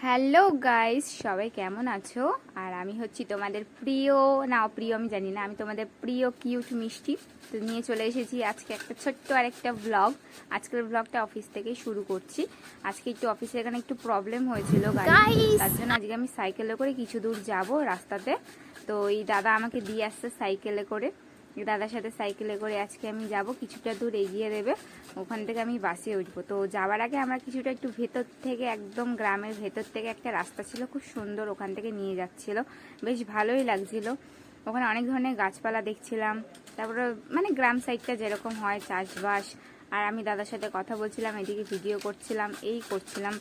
Hello guys, সবাই কেমন আছো? আর আমি হচ্ছি তোমাদের প্রিয়, না অপ্রিয় আমি জানি না, আমি তোমাদের প্রিয় কিউট মিষ্টি। তো নিয়ে চলে এসেছি আজকে একটা ছোট্ট আর একটা ব্লগ। আজকের ব্লগটা অফিস থেকেই শুরু করছি। আজকে একটু অফিসে এখানে একটু প্রবলেম হয়েছিল গাড়ি, তার জন্য আজকে আমি সাইকেলে করে কিছু দূর যাব রাস্তাতে। তো এই দাদা আমাকে দিয়ে আসছে সাইকেলে করে, দাদার সাথে সাইকেলে করে আজকে আমি যাব, কিছুটা দূর এগিয়ে দেবে, ওখান থেকে আমি বাসে উঠবো। তো যাওয়ার আগে আমরা কিছুটা একটু ভেতর থেকে, একদম গ্রামের ভেতর থেকে একটা রাস্তা ছিল খুব সুন্দর, ওখান থেকে নিয়ে যাচ্ছিল, বেশ ভালোই লাগছিল। ওখানে অনেক ধরনের গাছপালা দেখছিলাম, তারপরে মানে গ্রাম সাইডটা যেরকম হয় চাষবাস। আর আমি দাদার সাথে কথা বলছিলাম, এদিকে ভিডিও করছিলাম, এই করছিলাম,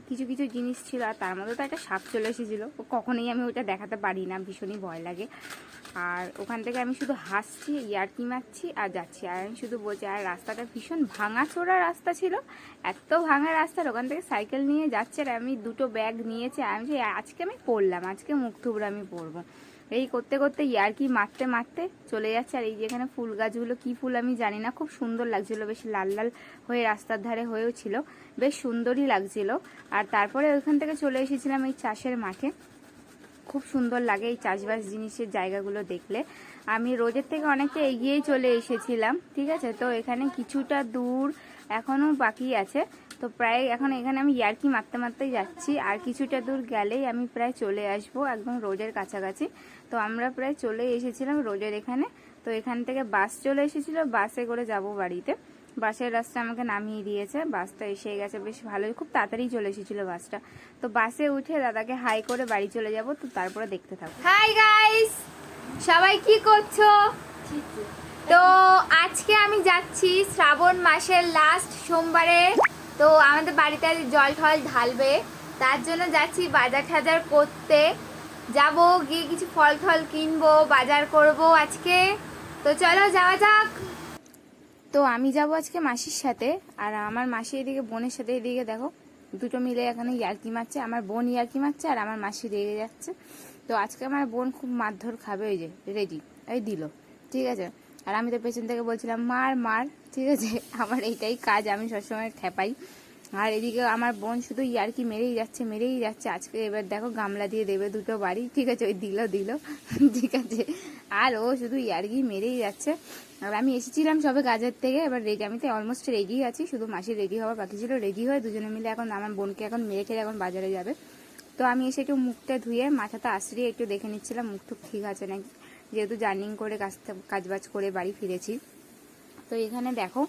কিছু কিছু জিনিস ছিল। আর তার মধ্যে তো একটা সাপ চলে এসেছিলো, কখনোই আমি ওটা দেখাতে পারি না, ভীষণই ভয় লাগে। আর ওখান থেকে আমি শুধু হাসছি, ইয়ার্কি মারছি আর যাচ্ছি, আর আমি শুধু বলছি। আর রাস্তাটা ভীষণ ভাঙাচোরা রাস্তা ছিল, এত ভাঙা রাস্তার ওখান থেকে সাইকেল নিয়ে যাচ্ছে। আর আমি দুটো ব্যাগ নিয়েছি, আমি যে আজকে আমি পড়লাম, আজকে মুখ থুবড়ে আমি পরবো, এই করতে করতে ইয়ার্কি মারতে মারতে চলে যাচ্ছে। আর এই যেখানে ফুল গাছগুলো, কি ফুল আমি জানি না, খুব সুন্দর লাগছিল, বেশ লাল লাল হয়ে রাস্তার ধারে হয়েও ছিল, বেশ সুন্দরই লাগছিল। আর তারপরে ওইখান থেকে চলে এসেছিলাম এই চাষের মাঠে। খুব সুন্দর লাগে এই চাষবাস জিনিসের জায়গাগুলো দেখলে। আমি রোজের থেকে অনেকটা এগিয়েই চলে এসেছিলাম, ঠিক আছে। তো এখানে কিছুটা দূর এখনও বাকি আছে, তো প্রায় এখন এখানে আমি ইয়ার্কি মারতে মারতেই যাচ্ছি, আর কিছুটা দূর গেলেই আমি প্রায় চলে আসবো একদম রোজের কাছাকাছি। তো আমরা প্রায় চলে এসেছিলাম রোজের এখানে। তো এখান থেকে বাস চলে এসেছিলো, বাসে করে যাব বাড়িতে। বাসের রাস্তা আমাকে নামিয়ে দিয়েছে, বাসটা এসে গেছে, বেশ ভালোই, খুব তাড়াতাড়ি চলে এসেছিল বাসটা। তো বাসে উঠে দাদাকে হাই করে বাড়ি চলে যাব। তো তারপরে দেখতে থাকো। হাই গাইস, সবাই কি করছো? তো আজকে আমি যাচ্ছি শ্রাবণ মাসের লাস্ট সোমবারে। তো আমাদের বাড়িতে জল ঠল ঢালবে, তার জন্য যাচ্ছি বাজার টাজার করতে। যাব, গিয়ে কিছু ফল টল কিনবো, বাজার করব আজকে। তো চলো যাওয়া যাক। তো আমি যাব আজকে মাসির সাথে, আর আমার মাসি এদিকে বোনের সাথে, এদিকে দেখো দুটো মিলে এখানে ইয়ার্কি মারছে, আমার বোন ইয়ার্কি মারছে আর আমার মাসি রেগে যাচ্ছে। তো আজকে আমার বোন খুব মারধর খাবে, ওই যে রেডি, ওই দিল, ঠিক আছে। আর আমি তো পেছন থেকে বলছিলাম মার মার, ঠিক আছে। আমার এইটাই কাজ, আমি সবসময় খেপাই। আর এদিকে আমার বোন শুধু ইয়ার্কি মেরেই যাচ্ছে মেরেই যাচ্ছে। আজকে এবার দেখো গামলা দিয়ে দেবে দুটো বাড়ি, ঠিক আছে, ওই দিল দিল, ঠিক আছে। আর ও শুধু ইয়ার্কি মেরেই যাচ্ছে। আর আমি এসেছিলাম সবে কাজের থেকে, এবার রেডি, আমি তো অলমোস্ট রেডি আছি, শুধু মাসি রেডি হওয়া বাকি ছিল। রেডি হয়ে দুজনে মিলে এখন আমার বোনকে এখন মেরে ঠেলে এখন বাজারে যাবে। তো আমি এসে একটু মুখটা ধুয়ে মাথাটা আশ্রিয়ে একটু দেখে নিচ্ছিলাম মুখ টুক ঠিক আছে নাকি, যেহেতু জার্নিং করে কাজবাজ করে বাড়ি ফিরেছি। তো এখানে দেখো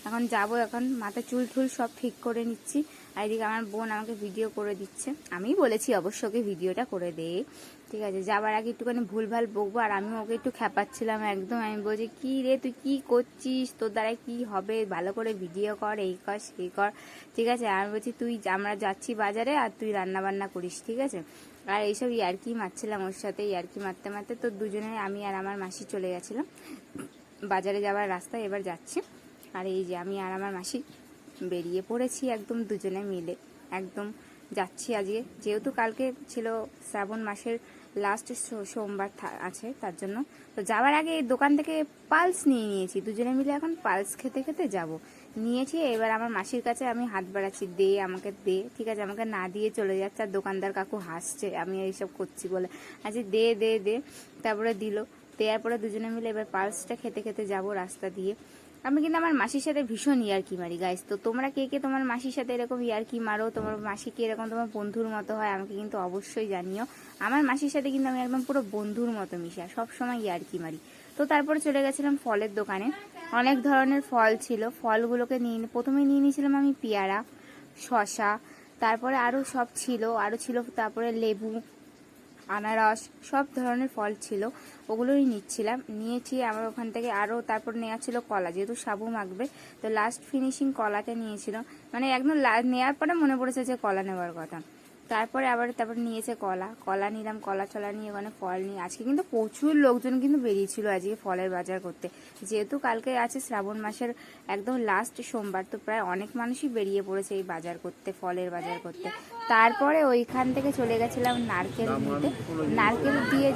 এখন যাব, এখন মাথা চুল ঠুল সব ঠিক করে নিচ্ছি। আর এদিকে আমার বোন আমাকে ভিডিও করে দিচ্ছে, আমি বলেছি অবশ্য ওকে ভিডিওটা করে দে, ঠিক আছে। যাবার আগে একটুখানি ভুলভাল বকবো, আর আমি ওকে একটু খেপাচ্ছিলাম একদম। আমি বলছি কি রে তুই কি করছিস, তোর দ্বারা কি হবে, ভালো করে ভিডিও কর, এই কর সেই কর, ঠিক আছে। আমি বলছি তুই, আমরা যাচ্ছি বাজারে আর তুই রান্না বান্না করিস, ঠিক আছে। আর এইসব ইয়ার্কি মারছিলাম ওর সাথে, ইয়ার্কি মারতে মারতে তো দুজনে, আমি আর আমার মাসি চলে গেছিলাম বাজারে যাওয়ার রাস্তায়, এবার যাচ্ছি। আর এই যে আমি আর আমার মাসি বেরিয়ে পড়েছি একদম দুজনে মিলে, একদম যাচ্ছি আজকে, যেহেতু কালকে ছিল শ্রাবণ মাসের লাস্ট সোমবার আছে, তার জন্য। তো যাওয়ার আগে এই দোকান থেকে পালস নিয়ে নিয়েছি, দুজনে মিলে এখন পালস খেতে খেতে যাব। নিয়েছি, এবার আমার মাসির কাছে আমি হাত বাড়াচ্ছি, দে আমাকে দে, ঠিক আছে। আমাকে না দিয়ে চলে যাচ্ছে, আর দোকানদার কাকু হাসছে আমি এইসব করছি বলে, আচ্ছা দে দে দে, তারপরে দিল। দেওয়ার পরে দুজনে মিলে এবার পালসটা খেতে খেতে যাব রাস্তা দিয়ে। আমি কিন্তু আমার মাসির সাথে ভীষণ ইয়ার্কি মারি গাইস। তো তোমরা কে কে তোমার মাসির সাথে এরকম ইয়ার্কি মারো, তোমার মাসি কি এরকম তোমার বন্ধুর মতো হয়, আমাকে কিন্তু অবশ্যই জানিও। আমার মাসির সাথে কিন্তু আমি একদম পুরো বন্ধুর মতো মিশি, আর সবসময় ইয়ার্কি মারি। তো তারপরে চলে গেছিলাম ফলের দোকানে, অনেক ধরনের ফল ছিল, ফলগুলোকে প্রথমে নিয়ে নিয়েছিলাম আমি পেয়ারা, শশা, তারপরে আরও সব ছিল, আরও ছিল তারপরে লেবু, আনারস, সব ধরনের ফল ছিল, ওগুলোই নিয়েছি। আমার ওখান থেকে আরও তারপর নেওয়া ছিল কলা, যেহেতু সাবু মাখবে, তো লাস্ট ফিনিশিং কলাটা নিয়েছিল, মানে একদম নেওয়ার পরে মনে পড়েছে যে কলা নেওয়ার কথা। তারপরে তারপর নিয়েছে কলা নিলাম, কলা চলা নিয়ে ওখানে ফল নিয়ে। আজকে কিন্তু প্রচুর লোকজন কিন্তু বেরিয়েছিল আজকে ফলের বাজার করতে, যেহেতু কালকে আছে শ্রাবণ মাসের একদম লাস্ট সোমবার, তো প্রায় অনেক মানুষই বেরিয়ে পড়েছে এই বাজার করতে, ফলের বাজার করতে। তারপরে ওইখান থেকে চলে গেছিলাম নারকেল নিতে, নারকেল দিয়ে,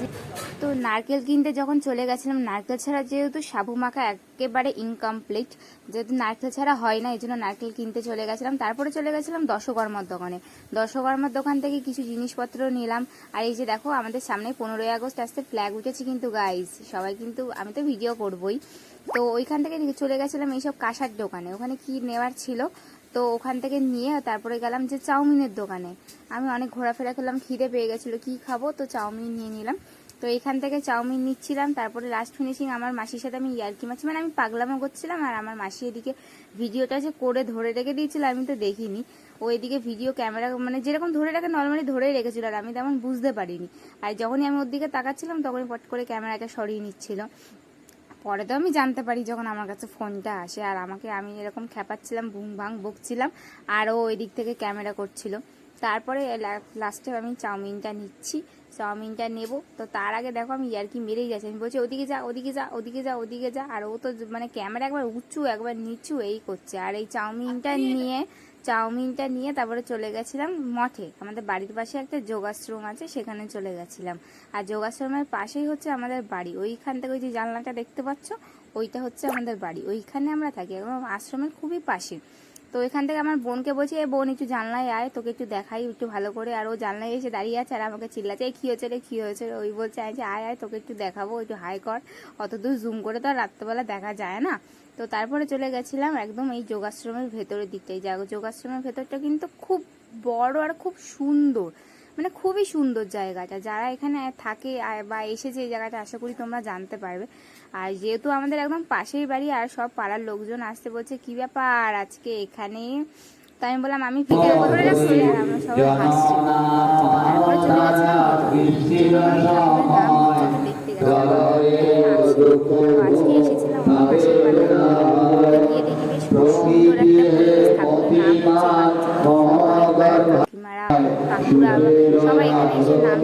তো নারকেল কিনতে যখন চলে গেছিলাম, নারকেল ছাড়া যেহেতু সাবু মাখা একেবারে ইনকমপ্লিট, যেহেতু নারকেল ছাড়া হয় না, এই জন্য নারকেল কিনতে চলে গেছিলাম। তারপরে চলে গেছিলাম দশকর্মার দোকানে। দশকর্মার দোকানে ওখান থেকে কিছু জিনিসপত্র নিলাম। আর এই যে দেখো আমাদের সামনে 15ই আগস্ট আসতে ফ্ল্যাগ উঠেছে কিন্তু গাইস, সবাই কিন্তু, আমি তো ভিডিও করবই, তো ওইখান থেকে চলে গেছিলাম এইসব কাঁসার দোকানে, ওখানে কি নেওয়ার ছিল, তো ওখান থেকে নিয়ে তারপরে গেলাম যে চাউমিনের দোকানে। আমি অনেক ঘোরাফেরা করলাম, খিদে পেয়ে গেছিলো, কি খাবো, তো চাউমিন নিয়ে নিলাম। তো এখান থেকে চাউমিন নিচ্ছিলাম, তারপরে লাস্ট ফিনিশিং আমার মাসির সাথে আমি ইয়ার্কি মারছি, মানে আমি পাগলামো করছিলাম, আর আমার মাসি এদিকে ভিডিওটা যে করে ধরে রেখে দিয়েছিল আমি তো দেখিনি, ও এদিকে ভিডিও ক্যামেরা মানে যেরকম ধরে রাখে নর্মালি ধরেই রেখেছিল, আর আমি তেমন বুঝতে পারিনি। আর যখনই আমি ওর দিকে তাকাচ্ছিলাম তখনই পট করে ক্যামেরাটা সরিয়ে নিচ্ছিল। পরে তো আমি জানতে পারি যখন আমার কাছে ফোনটা আসে, আর আমি এরকম খেপাচ্ছিলাম, বুং ভাং বকছিলাম, আর ও ওই দিক থেকে ক্যামেরা করছিল। তারপরে লাস্টে আমি চাউমিনটা নিচ্ছি, চাউমিনটা নেব, তো তার আগে দেখো আমি ইয়ার্কি মেরেই যাচ্ছি, আমি বলছি ওদিকে যা ওদিকে যা ওদিকে যা ওদিকে যা, আর ও তো মানে ক্যামেরা একবার উঁচু একবার নিচু এই করছে। আর এই চাউমিনটা নিয়ে তারপরে চলে গেছিলাম মঠে, আমাদের বাড়ির পাশে একটা যোগাশ্রম আছে, সেখানে চলে গেছিলাম। আর যোগাশ্রমের পাশেই হচ্ছে আমাদের বাড়ি, ওইখান থেকে ওই যে জানলাটা দেখতে পাচ্ছ ওইটা হচ্ছে আমাদের বাড়ি, ওইখানে আমরা থাকি একদম আশ্রমের খুবই পাশে। তো ওইখান থেকে আমার বোনকে বলছি, এ বোন একটু জানলায় আয়, তোকে একটু দেখাই একটু ভালো করে। আর ও জানলায় এসে দাঁড়িয়ে আছে আর আমাকে চিল্লাচ্ছে, এই কী হয়েছে রে কী হয়েছে, ওই বলছে আয় যে আয় আয় তোকে একটু দেখাবো, একটু হাই কর, অত দূর জুম করে তো আর রাত্রেবেলা দেখা যায় না। তো তারপরে চলে গেছিলাম একদম এই যোগাশ্রমের ভেতরের দিকটাই। যোগাশ্রমের ভেতরটা কিন্তু খুব বড় আর খুব সুন্দর, মানে খুবই সুন্দর জায়গাটা। যারা এখানে থাকে বা এসেছে এই জায়গাটা, আশা করি তোমরা জানতে পারবে। আর যেহেতু আমাদের একদম পাশেই বাড়ি, আর সব পাড়ার লোকজন আসতে বলছে কি ব্যাপার আজকে এখানে, তাই আমি বললাম আমি ভিডিও করে রাখছি, আর আমরা সবাই হাসছি। তারপরে চলে গেছিলাম দেখতে গেছিলাম, আজকে এসেছিলাম আমার পাশের পাড়ায়, গিয়ে দেখি বেশ খুব সুন্দর একটা পরিবেশ, ঠাকুরের নাম কাকিমারা কাকুরা সবাই এখানে এসে নাম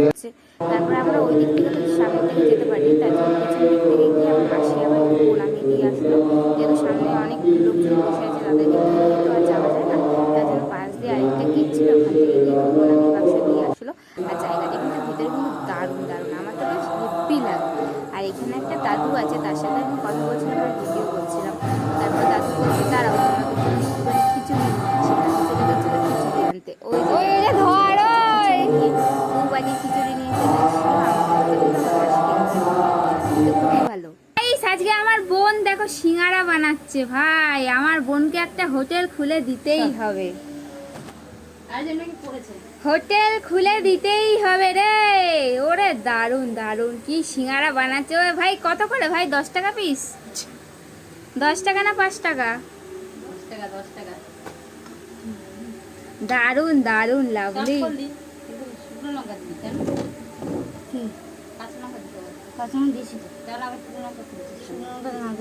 হচ্ছে। তারপরে আমরা ওই দিক থেকে তো সামনের দিকে যেতে পারি, তার জন্য পিছন দিক থেকে গিয়ে আমার মাসি আবার প্রণামী দিয়ে আসলো, যেহেতু সামনে অনেক লোকজন বসে আছে তাদেরকে নিয়ে তো আর যাওয়া যায় না, তার জন্য পাশ দিয়ে আরেকটা গেট ছিল, ওখান থেকে গিয়ে প্রণামী বাক্স দিয়ে আসলো। আর জায়গাটা কিন্তু ভিতরে কিন্তু দারুণ দারুণ, আমার তো বেশ হেব্বি লাগে। আর এখানে একটা দাদু আছে, তার সাথে আমি কথা বলছিলাম আর ভিডিও করছিলাম। তারপর দাদু বলছে দাঁড়াও তোমাদের খিচুড়ি নিচ্ছি, চলে গেছিল খিচুড়ি আনতে, ওই যে দু বাটি খিচুড়ি নিয়ে চলে এসেছিল, খুবই ভালো। আজকে আমার বোন দেখো সিঙ্গারা বানাচ্ছে, ভাই আমার বোনকে একটা হোটেল খুলে দিতেই হবে, হোটেল খুলে দিতেই হবে রে। ওরে দারুন দারুন কি সিঙ্গারা বানাচ্ছে। ওই ভাই কত করে ভাই, 10 টাকা পিস? 10 টাকা না 5 টাকা? 10 টাকা। দারুন দারুন লাভলি।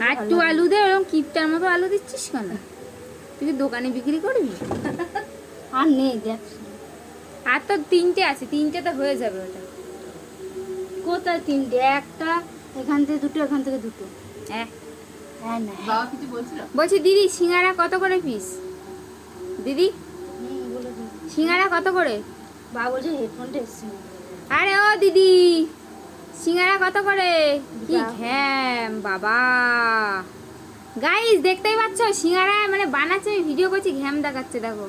আটটু আলু দে, ওরকম কিপটার মতো আলু দিচ্ছিস কেন? তুই কি দোকানে বিক্রি করবি? আর নেই দেখ, আর তো 3টে আছে, 3টে তো হয়ে যাবে। ওটা কোথায় 3টে? একটা এখান থেকে 2টো, এখান থেকে 2টো। হ্যাঁ না বাবা কিছু বলছিল, বলছি দিদি সিঙ্গারা কত করে পিস? দিদি সিঙ্গারা কত করে? বাবা বলছে হেডফোনটা এসছে। আরে ও দিদি সিঙ্গারা কত করে? কি ঘ্যাম বাবা, গাইস দেখতেই পাচ্ছ সিঙ্গারা মানে বানাচ্ছে, আমি ভিডিও করছি ঘ্যাম দেখাচ্ছে দেখো।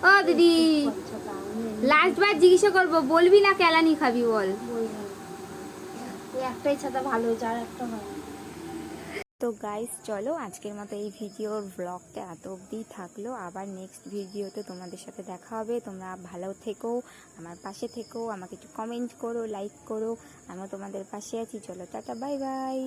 ও দিদি লাস্ট বার জিজ্ঞাসা করবো, বলবি না কেলানি খাবি বল? একটাই ছাতা ভালো হয়েছে, আর একটা ভালো। তো গাইস চলো আজকের মতো এই ভিডিওর ব্লগটা এত অবধি থাকলো, আবার নেক্সট ভিডিওতে তোমাদের সাথে দেখা হবে। তোমরা ভালো থেকো, আমার পাশে থেকো, আমাকে একটু কমেন্ট করো, লাইক করো, আমিও তোমাদের পাশে আছি। চলো টাটা বাই বাই।